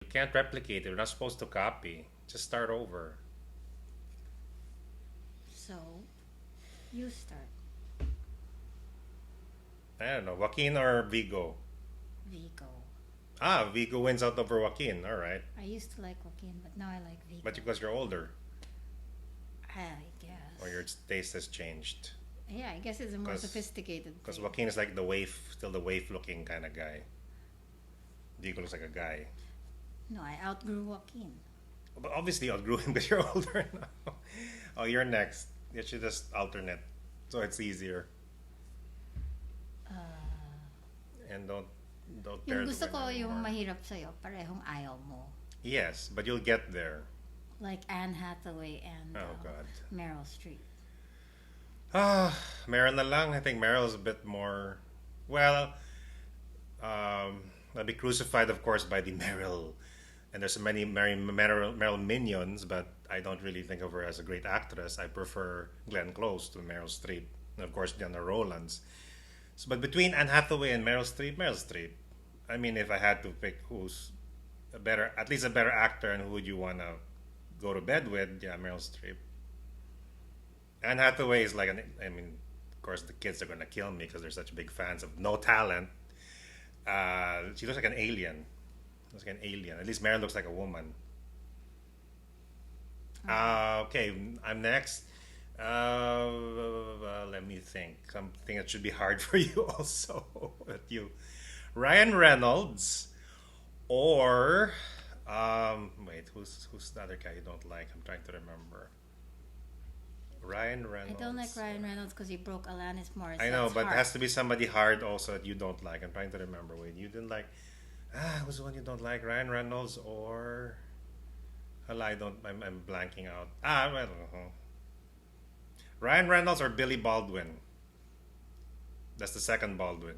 You can't replicate it. You're not supposed to copy. Just start over. So, you start. I don't know, Joaquin or Vigo? Vigo. Ah, Vigo wins out over Joaquin. All right. I used to like Joaquin, but now I like Vigo. But because you're older, I or your guess. taste has changed. Yeah, I guess it's a more Because sophisticated because thing. Joaquin is like the waif, still the waif looking kind of guy. Vigo looks like a guy. No, I outgrew Joaquin. But obviously you outgrew him because you're older now. Oh, you're next. You should just alternate, so it's easier. Uh, And don't yung dare to gusto win ko yung anymore. mahirap sa'yo, parehong ayaw mo. Yes, but you'll get there. Like Anne Hathaway and Oh God. Meryl Streep. Ah, Meryl na lang. I think Meryl's a bit more. Well, I'll be crucified, of course, by the Meryl. And there's so many Meryl minions, but I don't really think of her as a great actress. I prefer Glenn Close to Meryl Streep. And of course, Diana Rowlands. So, but between Anne Hathaway and Meryl Streep, Meryl Streep. I mean, if I had to pick who's a better, at least a better actor, and who would you want to go to bed with, yeah, Meryl Streep. Anne Hathaway is like I mean, of course, the kids are gonna kill me because they're such big fans of no talent. She looks like an alien. Looks like an alien. At least Meryl looks like a woman. Okay, I'm next. Let me think. Something that should be hard for you also. You, Ryan Reynolds, or wait, who's the other guy you don't like? I'm trying to remember. Ryan I Reynolds. don't like Ryan Reynolds because he broke Alanis Morissette. I know, but it has to be somebody hard also that you don't like. I'm trying to remember. Wait, you didn't like. Who's the one you don't like? Ryan Reynolds or. Hala, I don't. I'm blanking out. I don't know. Ryan Reynolds or Billy Baldwin? That's the second Baldwin.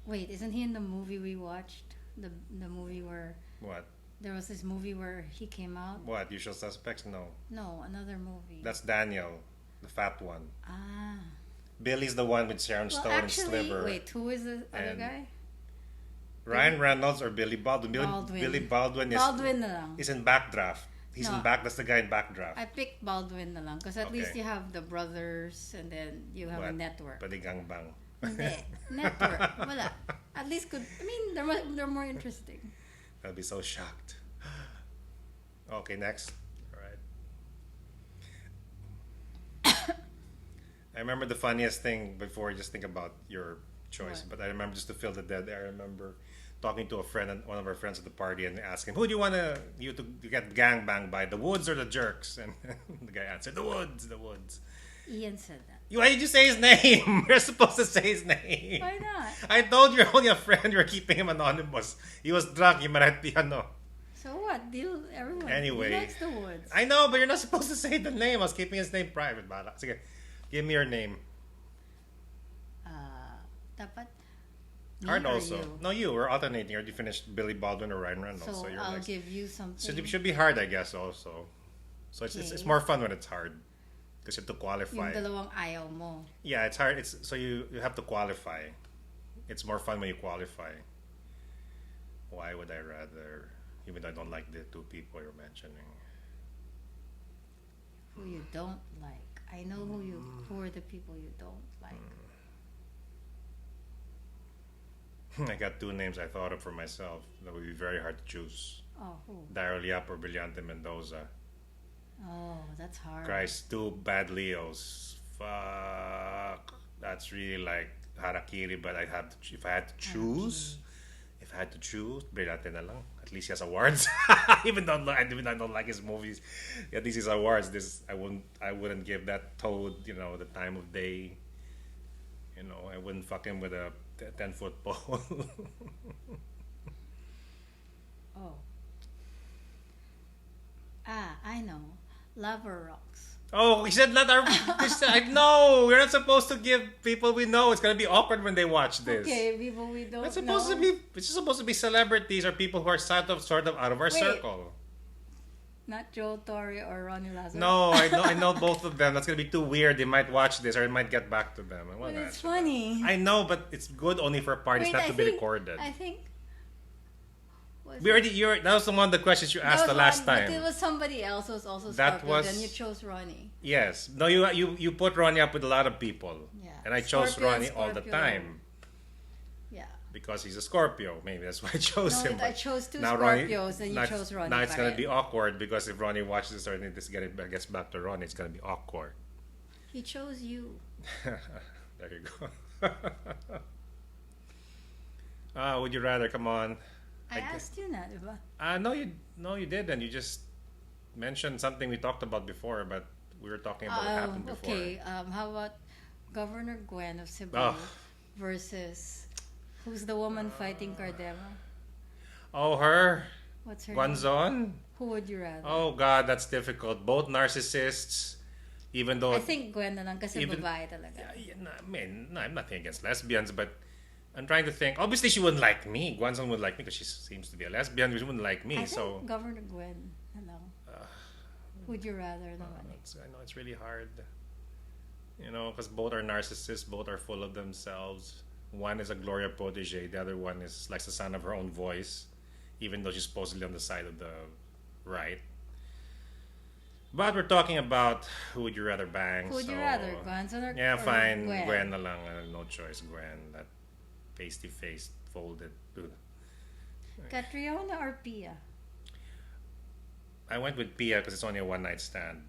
Wait, isn't he in the movie we watched? The movie where What? there was this movie where he came out? What? Usual Suspects? No. No, another movie. That's Daniel, the fat one. Ah. Billy's the one with Sharon Well, Stone and actually, Sliver. wait, who is the other And guy? Ryan Reynolds or Billy Baldwin? Baldwin. Billy Baldwin is Baldwin na lang. is in Backdraft. He's No. in back. That's the guy in Backdraft. I picked Baldwin na lang because at least Okay. you have the brothers and then you have a What? network. Pwede gangbang. Hindi. Network. Wala. At least could. I mean, they're more interesting. I'll be so shocked. Okay, next. All right. I remember the funniest thing before. Just think about your choice. What? But I remember just to fill the dead air. I remember talking to a friend, one of our friends at the party, and asking, "Who do you want you to get gangbanged by, the Woods or the Jerks?" And the guy answered, "The Woods, the Woods." Ian said that. Why did you say his name? You're supposed to say his name. Why not? I told you you're only a friend. You're keeping him anonymous. He was drunk. He might be ano. So what? Deal everyone. Anyway. He likes the woods. I know, but you're not supposed to say the name. I was keeping his name private. Bala. Sige, give me your name. Dapat me Hard or also. you? No, you. We're alternating. You already finished Billy Baldwin or Ryan Reynolds. So So, you're I'll next. give you something. So it should be hard, I guess, also. So it's Okay. more fun when it's hard. Because you have to qualify. Yung dalawang ayaw mo. Yeah, it's hard. So you have to qualify. It's more fun when you qualify. Why would I rather, even though I don't like the two people you're mentioning? Who you don't like. I know who are the people you don't like. I got two names I thought of for myself. That would be very hard to choose. Oh, who? Daryl Yap or Brillante Mendoza. Oh, that's hard. Christ, two bad Leos. Fuck. That's really like harakiri, but if I had to choose, Brillante na lang. At least he has awards. even though I don't like his movies, at least his awards. I wouldn't give that toad, the time of day. I wouldn't fuck him with a 10-foot pole. Oh. I know. Lava Rocks. Oh, he said not our. No, we're not supposed to give people we know. It's gonna be awkward when they watch this. Okay, people we don't It's supposed know. to be. It's supposed to be celebrities or people who are sort of out of our Wait. circle. Not Joe Torre or Ronnie Lazaro. No, I know both of them. That's gonna be too weird. They might watch this or it might get back to them. But it's funny. I know, but it's good only for parties, Wait, not I to be think- recorded. I think. We already. That was one of the questions you asked the last But time. it was somebody else who was also That Scorpio. was- Then you chose Ronnie. Yes. No, you put Ronnie up with a lot of people. Yeah. And I chose Scorpio and Ronnie all the Scorpio. time Yeah. because he's a Scorpio. Maybe that's why I chose No, him. I but chose two now Scorpios, and you now chose Ronnie. Now it's pa gonna rin. be awkward because if Ronnie watches this or this gets back to Ronnie, it's gonna be awkward. He chose you. There you go. Would you rather? Come on. I asked you na, di ba? No, you didn't. You just mentioned something we talked about before, but we were talking about what happened before. Okay. How about Governor Gwen of Cebu Oh. versus who's the woman fighting Cardema? Oh, her What's her name? Guanzon. Who would you rather? Oh God, that's difficult. Both narcissists, even though I think Gwen na lang kasi Even- babae talaga. I mean, no, I'm nothing against lesbians, but I'm trying to think. Obviously, she wouldn't like me. Guanzon would like me because she seems to be a lesbian, but she wouldn't like me. I So think Governor Gwen na lang. Would you rather naman? I know it's really hard. You know, because both are narcissists, both are full of themselves. One is a Gloria protege, the other one is likes the sound of her own voice, even though she's supposedly on the side of the right. But we're talking about who would you rather bang. Who would you so- rather, Guanzon or Yeah, or fine. Gwen? Gwen na lang. No choice, Gwen. That pasty faced, folded. Ugh. Catriona or Pia? I went with Pia because it's only a one night stand.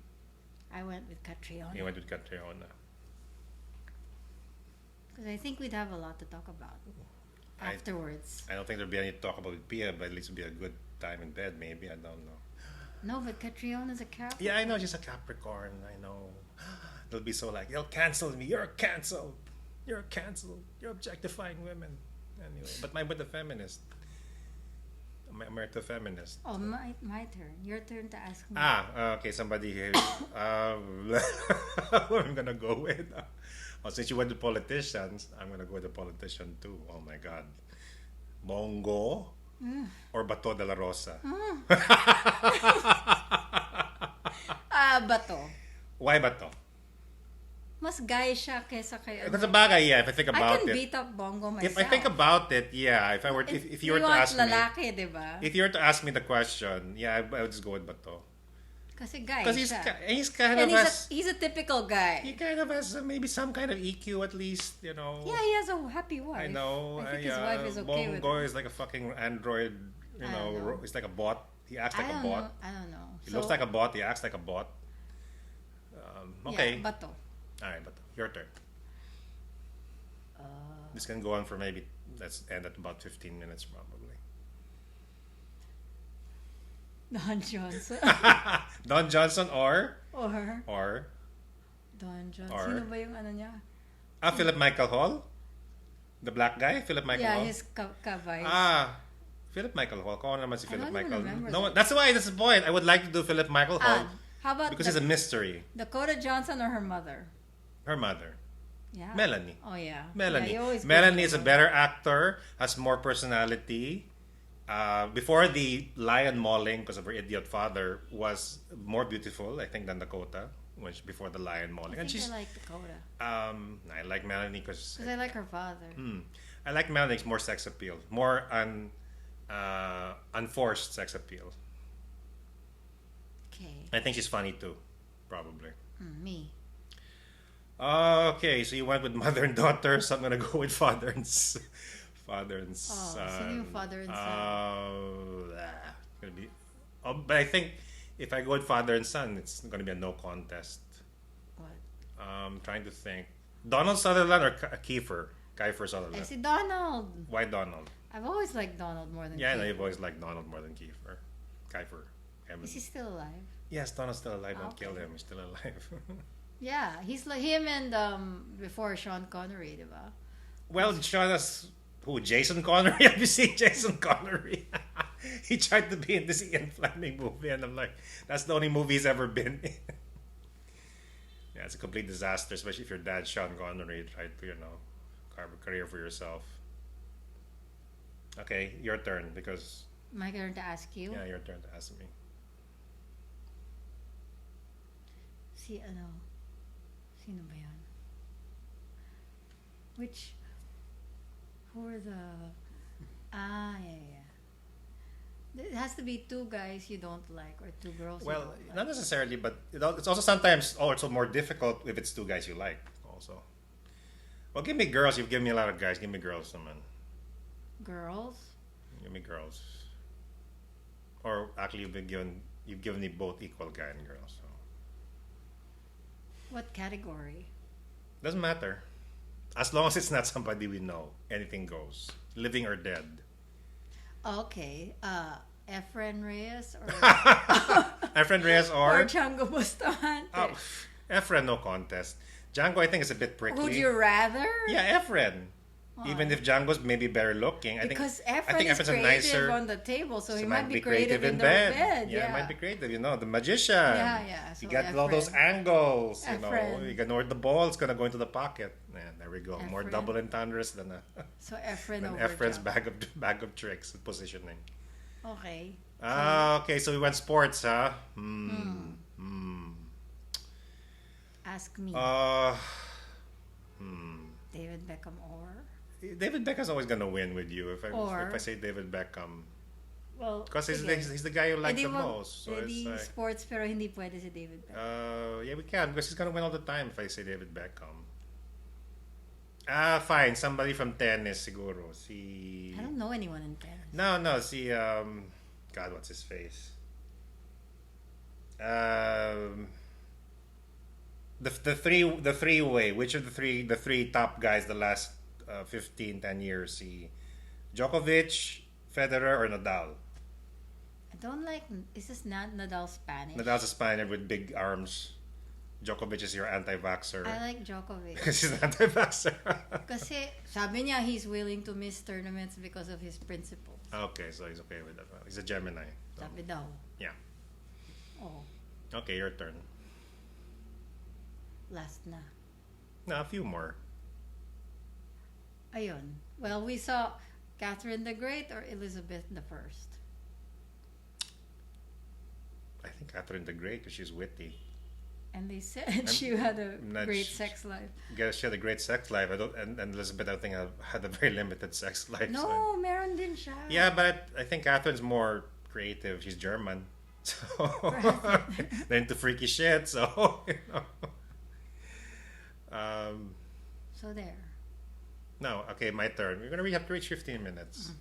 I went with Catriona. You went with Catriona. Because I think we'd have a lot to talk about I- afterwards. I don't think there'd be any talk about with Pia, but at least it'd be a good time in bed, maybe. I don't know. No, but Catriona's a Capricorn. Yeah, I know she's a Capricorn. I know. They'll be so like, you'll cancel me. You're canceled. You're canceled. You're objectifying women. Anyway, but I'm with the feminist. I'm married to a feminist. Oh, my turn. Your turn to ask me. Okay, somebody here. Who I'm gonna go with. Since you went to politicians, I'm gonna go with a politician too. Oh my God, Bongo or Bato de la Rosa. Bato. Why Bato? Mas guy siya kesa kay Because a bagay, yeah. If I think I about can it, beat up Bongo myself. if I think about it, yeah. If I were, if you were to want ask me, lalaki, di ba? if you were to ask me the question, yeah, I would just go with Bato. Kasi guy Because siya. he's kind And of has. he's a typical guy. He kind of has maybe some kind of EQ at least, you know. Yeah, he has a happy wife. I know. I think his wife is okay with Bongo it. is like a fucking android. You I know, don't know. he's like a bot. He acts like I a don't bot. know. I don't know. He looks like a bot. He acts like a bot. Okay. Yeah, Bato. All right, but your turn. This can go on for maybe. Let's end at about 15 minutes probably. Don Johnson. Don Johnson or Or Don Johnson. Or- Sino ba yung ano niya? Philip Michael Hall, the black guy, Philip Michael Yeah, Hall. his ka-vice. Philip Michael Hall. Kung ano naman si I Philip don't even Michael. remember No, that. that's why. That's the point. I would like to do Philip Michael Hall How about because he's a mystery. Dakota Johnson or her mother? Her mother, Yeah. Melanie. Oh yeah. Melanie. Yeah, you always go Melanie with is a her. better actor, has more personality. Before the lion mauling because of her idiot father was more beautiful, I think, than Dakota. Before the lion mauling, I and think she's. I like Dakota I like Melanie because because I like her father. I like Melanie's more sex appeal, more unforced sex appeal. Okay. I think she's funny too, probably. Me. Okay, so you went with mother and daughter, so I'm gonna go with father and father and son. sino yung father and son? Gonna be. But I think if I go with father and son, it's gonna be a no contest. What? Trying to think. Donald Sutherland or Kiefer? Kiefer I Sutherland. see Donald. Why Donald? I've always liked Donald more than Yeah, I know Keith. you've always liked Donald more than Kiefer. Kiefer. Is he still alive? Yes, Donald's still alive. Don't Okay. kill him. He's still alive. Yeah, he's like him and before Sean Connery, diba? Well, Sean is who? Jason Connery? Have you seen Jason Connery? He tried to be in this Ian Fleming movie, and I'm like, that's the only movie he's ever been in. Yeah, it's a complete disaster, especially if your dad, Sean Connery, tried to, carve a career for yourself. Okay, your turn, because, My turn to ask you. yeah, your turn to ask me. Sino ba yan? Who are the... yeah. It has to be two guys you don't like or two girls you Well, don't not like. necessarily, but it's also sometimes also more difficult if it's two guys you like. Also, well, give me girls. You've given me a lot of guys. Give me girls, someone. Girls? Give me girls. Or actually, you've given me both equal guy and girl. So What category? doesn't matter, as long as it's not somebody we know. Anything goes, living or dead. Okay. Efren Reyes or Efren Reyes or or Chango Bustamante? oh, Efren, no contest. Django, I think is a bit prickly. Would you rather? Yeah, Efren. Why? Even if Django's maybe better looking, Because I Efren think is Efren's a creative nicer. on the table, so he So might be creative in the bed. Yeah, it might be creative. The magician. Yeah. You So got all those Efren. angles. Efren. You can know where the ball's gonna go into the pocket. And there we go. More Efren. double entendres than So Efren than over Efren's Django. bag of tricks and positioning. Okay. Okay, so we went sports, huh? Hmm. Ask me. David Beckham or? David Beckham's always gonna win with you if Or- I say David Beckham, Well, because he's, sige. he's the guy you like Edi the wag- most. So it's edi like, sports pero hindi pwede si David Beckham. yeah, we can because he's gonna win all the time if I say David Beckham. Fine. Somebody from tennis, siguro. Si I don't know anyone in tennis. no, si God, what's his face? The three way. Which of the three top guys the last 10 years? Si Djokovic, Federer, or Nadal? I don't like. Is this not Nadal Spanish? Nadal's a Spaniard with big arms. Djokovic is your anti-vaxxer. I like Djokovic. Because he's an anti-vaxxer. Kasi sabi niya he's willing to miss tournaments because of his principles. Okay, so he's okay with that. He's a Gemini. So, Sabi daw. yeah. Oh, Okay, your turn. last na. No, a few more. Ayun. Well, we saw Catherine the Great or Elizabeth the First. I think Catherine the Great because she's witty. And they said she had a not great sh- sex life. Guess she had a great sex life. And Elizabeth, I think, had a very limited sex life. No, So. meron din siya. Yeah, but I think Catherine's more creative. She's German. So they're into freaky shit. So, So there. no, okay, my turn. We're gonna have to reach 15 minutes.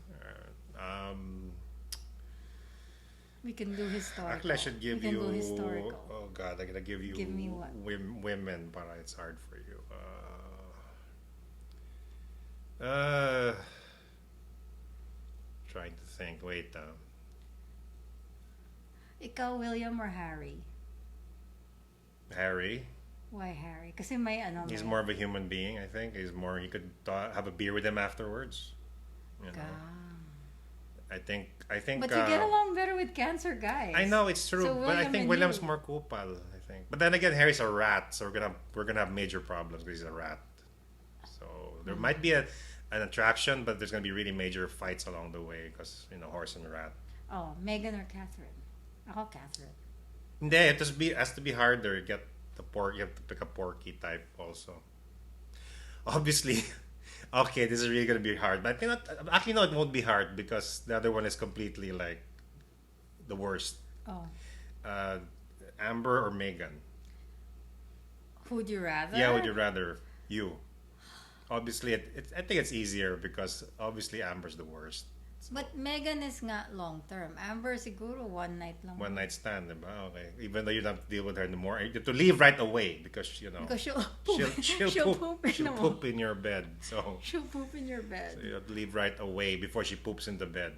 We can do historical. Actually, I should give we can you. do historical. Oh God, I'm gonna give you. Give me what? Women, but it's hard for you. Trying to think. Wait. Ikaw, William or Harry? Harry. Why Harry? Kasi may ano. He's may- more of a human being. I think he's more. You could have a beer with him afterwards. You know. I think. But you get along better with cancer guys. I know it's true, So but I William think and William's you. more kupal. I think, but then again, Harry's a rat, so we're gonna have major problems because he's a rat. So there might be an attraction, but there's gonna be really major fights along the way because horse and rat. Oh, Megan or Catherine? Ako, Catherine. Hindi, it has to be harder. You have to pick a porky type also. Obviously, okay, this is really gonna be hard. But I think actually no, it won't be hard because the other one is completely like the worst. Oh. Amber or Megan? Who'd you rather? Yeah, would you rather you? Obviously, I think it's easier because obviously Amber's the worst. But Megan is nga long term. Amber siguro one night lang. One night stand, diba? Okay. Even though you don't have to deal with her anymore, you have to leave right away because Because she'll poop. she'll poop in she'll the poop in your bed. So She'll poop in your bed. you have to leave right away before she poops in the bed.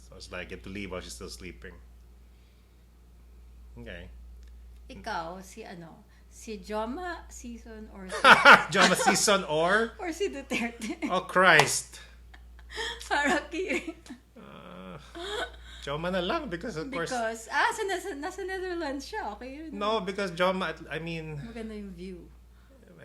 So it's like you have to leave while she's still sleeping. Okay. Ikaw, si Joma Season or si, Joma Season or or si Duterte? oh Christ. Harakiri. Joma na lang because of course. Because, nasa Netherlands siya. Okay yun. No, because Joma, I mean, Maganda yung view.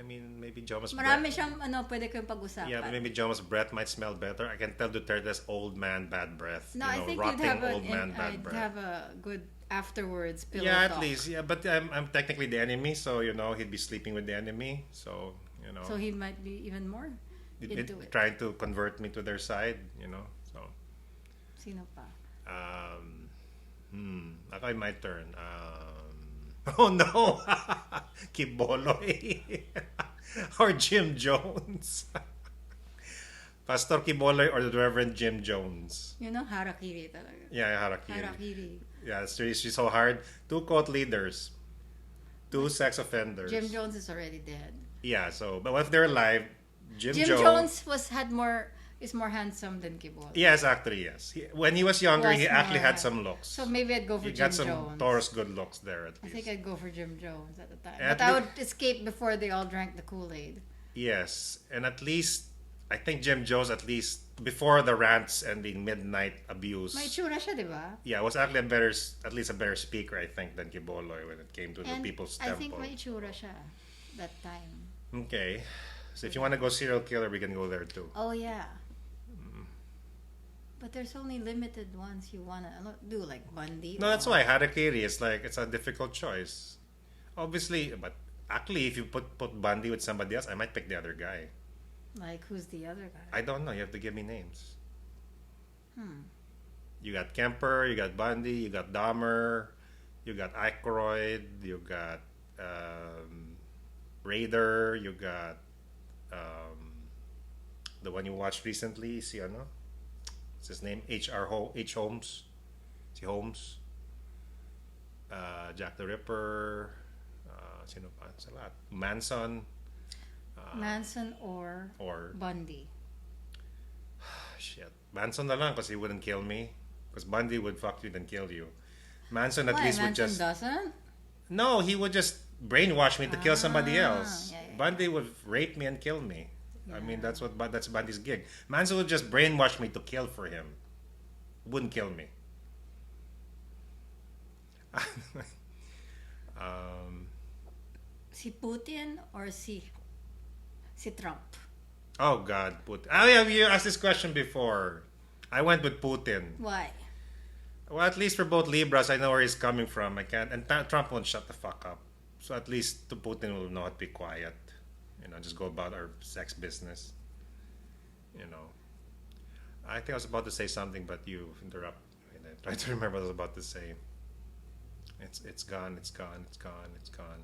maybe Joma's Marami breath. siyang, pwede kayong pag-usapan. Yeah, maybe Joma's breath might smell better. I can tell Duterte's old man bad breath. No, I think you'd rotting have old man bad I'd breath. have a good afterwards pillow Yeah, talk. at least. Yeah, but I'm technically the enemy, so he'd be sleeping with the enemy. So So he might be even more into it. trying to convert me to their side. So Sino pa? Okay, my turn. Oh no! Kiboloy. Or Jim Jones. Pastor Kiboloy or the Reverend Jim Jones. You know, harakiri talaga. Yeah, Harakiri. Harakiri. Yeah, it's really so hard. Two cult leaders. Two sex offenders. Jim Jones is already dead. Yeah, so, but if they're alive, Jim Jones is more handsome than Kibol. Yes, actually, yes. When he was younger, Was he actually more- had some looks. So maybe I'd go for He Jim got some Jones. Taurus good looks there at I least. think I'd go for Jim Jones at the time. At But I lea- would escape before they all drank the Kool-Aid. Yes, and at least, I think Jim Jones, at least, before the rants and the midnight abuse, May itsura siya, di ba? yeah, was actually at least a better speaker, I think, than Kiboloy when it came to the And People's I Temple. think may itsura siya that time. Okay, so if you want to go serial killer, we can go there too. Oh, yeah. But there's only limited ones you want to do, like Bundy. No, that's or- why Harakiri is like, it's a difficult choice. Obviously, but actually, if you put Bundy with somebody else, I might pick the other guy. Like, who's the other guy? I don't know. You have to give me names. Hmm. You got Kemper, you got Bundy, you got Dahmer, you got Aykroyd, you got Raider, you got the one you watched recently, si ano? What's his name? H. Holmes. Si Holmes. Jack the Ripper. Sino pa? Sa lahat. Manson. Manson or Or Bundy. shit. Manson na lang because he wouldn't kill me. Because Bundy would fuck you then kill you. Manson at Why? least would Manson just... doesn't? No, he would just brainwash me to kill somebody Ah, else. yeah, yeah. Bundy would rape me and kill me. I Yeah. mean, that's Bundy's gig. Manson would just brainwash me to kill for him. Wouldn't kill me. Si Putin or si Trump? Oh God, Putin. Oh yeah, you asked this question before. I went with Putin. Why? Well, at least for both Libras, I know where he's coming from. I can't, and Trump won't shut the fuck up. So at least the Putin will know how to be quiet. You know, just go about our sex business. You know, I think I was about to say something, but you interrupt. And I try to remember what I was about to say. It's gone. It's gone. It's gone. It's gone.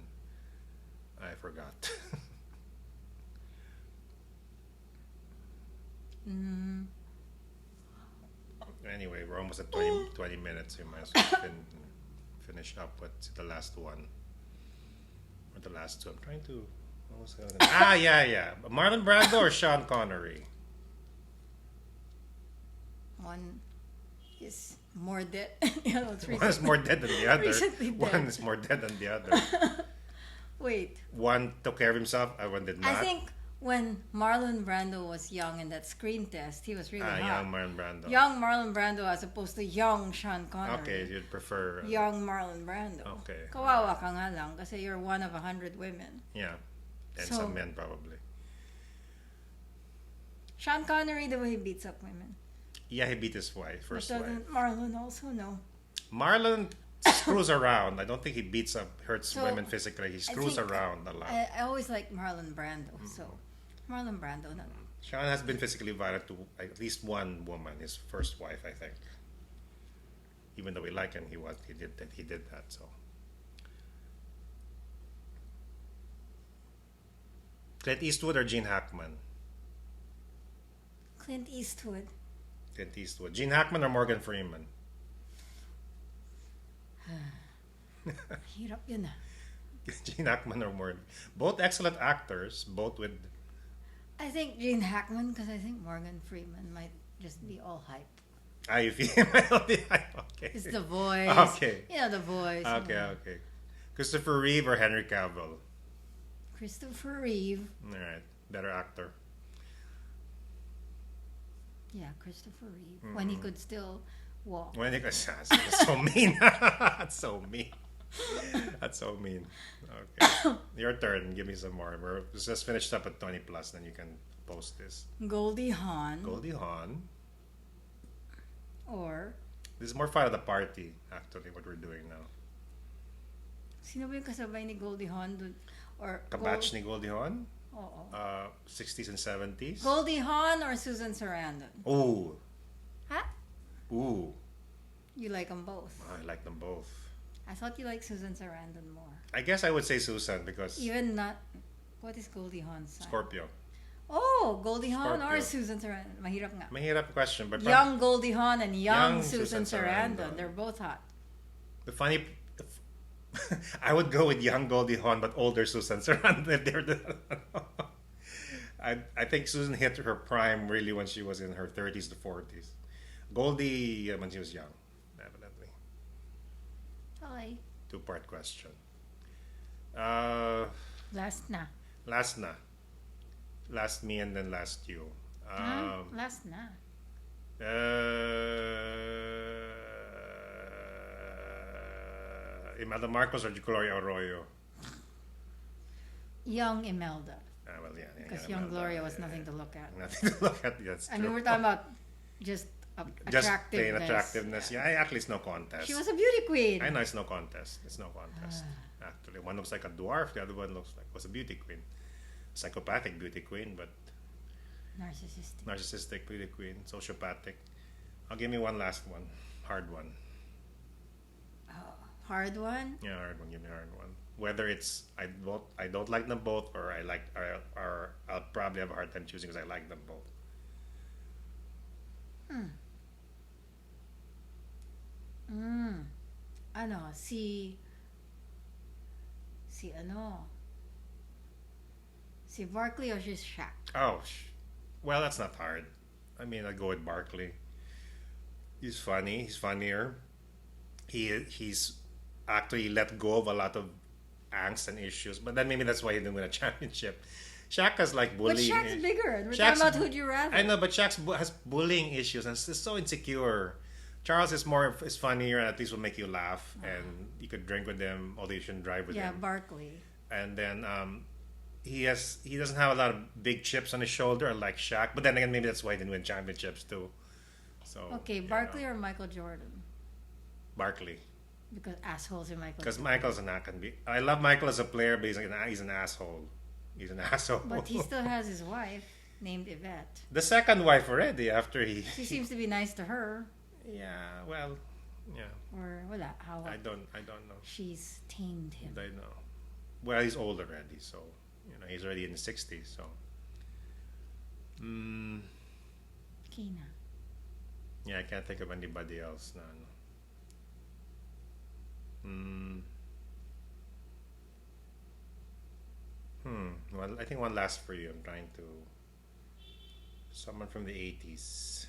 I forgot. Mm, Anyway, we're almost at 20 minutes. You might as well finish up with the last one. Or the last two. I'm trying to... What was the other? Yeah. Marlon Brando or Sean Connery? one is more dead. You know, it's One is more dead than the other. recently dead. One is more dead than the other. Wait, One took care of himself, one did not. I think when Marlon Brando was young in that screen test, he was really hot. Young Marlon Brando. Young Marlon Brando as opposed to young Sean Connery. Okay, you'd prefer... Young Marlon Brando. Okay. Kawawa ka nga lang kasi you're one of 100 women. Yeah. And So- some men, probably. Sean Connery, the way he beats up women. Yeah, he beat his wife, first But wife. doesn't Marlon also know? Marlon screws around. I don't think he beats up, hurts So, women physically. He screws think around a lot. I always like Marlon Brando. So, Marlon Brando na. Sean has been physically violent to at least one woman, his first wife, I think. Even though we like him, he did that. So Clint Eastwood or Gene Hackman? Clint Eastwood. Clint Eastwood. Gene Hackman or Morgan Freeman? Hirap yun ah. Gene Hackman or Morgan? Both excellent actors. Both with... I think Gene Hackman because I think Morgan Freeman might just be all hype. You feel okay. It's the voice. Okay. You know, the voice. Okay. Christopher Reeve or Henry Cavill? Christopher Reeve. All right, better actor. Yeah, Christopher Reeve. When he could still walk. When you that's so mean. That's so mean. That's so mean. Okay, your turn. Give me some more. We're just finished up at 20 plus. Then you can post this. Goldie Hawn. Goldie Hawn. Or, This is more fun at the party. Actually, what we're doing now. sino ba yung kasabay ni Goldie Hawn dun? Or Kabatch ni Goldie Hawn. Oo. 60s and 70s. Goldie Hawn or Susan Sarandon? Ooh. Ha? Ooh. You like them both. I like them both. I thought you liked Susan Sarandon more. I guess I would say Susan because Even not. What is Goldie Hawn's sign? Scorpio. Oh, Goldie Hawn or Scorpio. Susan Sarandon? Mahirap nga. Mahirap question, but Young Goldie Hawn and young Young Susan Susan Sarandon. Sarandon. They're both hot. the funny, I would go with young Goldie Hawn, but older Susan Sarandon. If they're I think Susan hit her prime really when she was in her 30s to 40s. Goldie when she was young, definitely. Okay. Two-part question. Uh, Last na. last na. Last me and then last you. Last na. Imelda Marcos or Gloria Arroyo? Young Imelda. Well, yeah. Because yeah, young Imelda, Gloria was yeah, nothing to look at. Nothing to look at. That's I true. mean, we're talking about just Just attractiveness. plain attractiveness. Yeah, actually, it's no contest. She was a beauty queen. I know it's no contest. It's no contest. Actually, one looks like a dwarf. The other one was a beauty queen, psychopathic beauty queen, but Narcissistic. narcissistic beauty queen, sociopathic. I'll give me one last one, hard one. Hard one. Yeah, hard one. Give me a hard one. Whether it's I don't like them both, or I like, or I'll probably have a hard time choosing because I like them both. Ano, si ano? Si Barkley or si Shaq? Oh, well, that's not hard. I mean, I'd go with Barkley. He's funny. He's funnier. He's actually let go of a lot of angst and issues, but then maybe that's why he didn't win a championship. Shaq has like But bullying. Shaq's bigger. We're Shaq's- talking about who'd you rather. I know, but Shaq has bullying issues and is so insecure. Charles is funnier and at least will make you laugh, and you could drink with him, although you shouldn't drive with Yeah, him. Barkley. And then he doesn't have a lot of big chips on his shoulder like Shaq, but then again maybe that's why he didn't win championships too. So Okay, you Barkley know. or Michael Jordan? Barkley, Because assholes in Michael because Jordan. Michael's not gonna be. I love Michael as a player, but he's an asshole. He's an asshole. But he still has his wife named Yvette. the second wife already after he. She seems to be nice to her. Yeah, well, yeah. Or wala, how I don't know. she's tamed him. I know. Well, he's old already, so he's already in the 60s. So, Kina. yeah, I can't think of anybody else. No. Well, I think one last for you. I'm trying to. Someone from the 80s.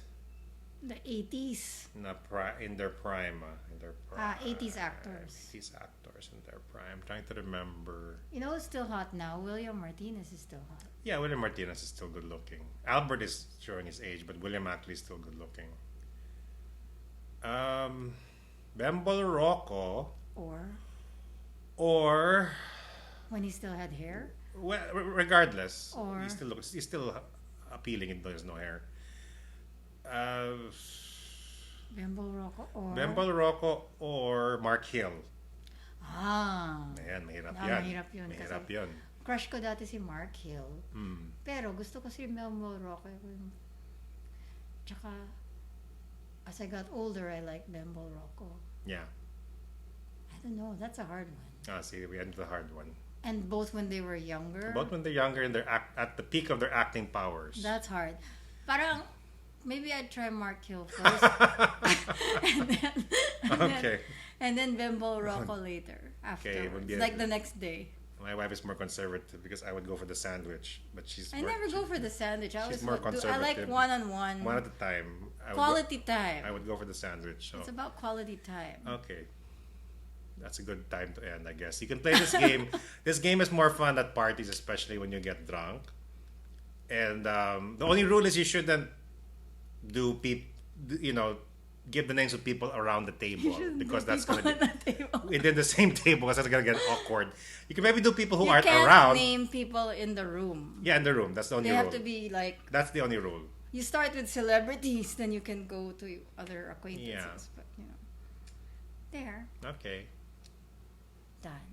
The 80s. In their prime. 80s actors. 80s actors in their prime. I'm trying to remember. You know who's still hot now? William Martinez is still hot. Yeah, William Martinez is still good looking. Albert is showing his age, but William Ackley is still good looking. Bembol Rocco or When he still had hair? well, regardless, Or- he's still appealing even though he has no hair. Bembol Rocco or... Bembol Rocco or Mark Hill. Ayan, mahirap yan. Mahirap yun. Mahirap Kasi yun. crush ko dati si Mark Hill. Pero gusto ko si Bembol Rocco. Tsaka, as I got older, I like Bembol Rocco. Yeah. I don't know. That's a hard one. See, we end the hard one. And both when they were younger. Both when they're younger and they're at the peak of their acting powers. That's hard. Parang, maybe I'd try Mark Hill first. Okay. And then Bembol Rocco later. Afterwards. would be Like the next day. My wife is more conservative because I would go for the sandwich, but I never go for the sandwich. I always she's more I like conservative. one-on-one. One at a time. Quality time. I would go for the sandwich. So. It's about quality time. Okay. That's a good time to end, I guess. You can play this game. This game is more fun at parties, especially when you get drunk. And the only rule is you shouldn't give the names of people around the table because that's going to be within the same table because that's going to get awkward. You can maybe do people who You aren't can't around. name people in the room. Yeah, in the room. That's the only They rule. have to be like, That's the only rule. you start with celebrities, then you can go to other acquaintances. Yeah. But, there. Okay. Done.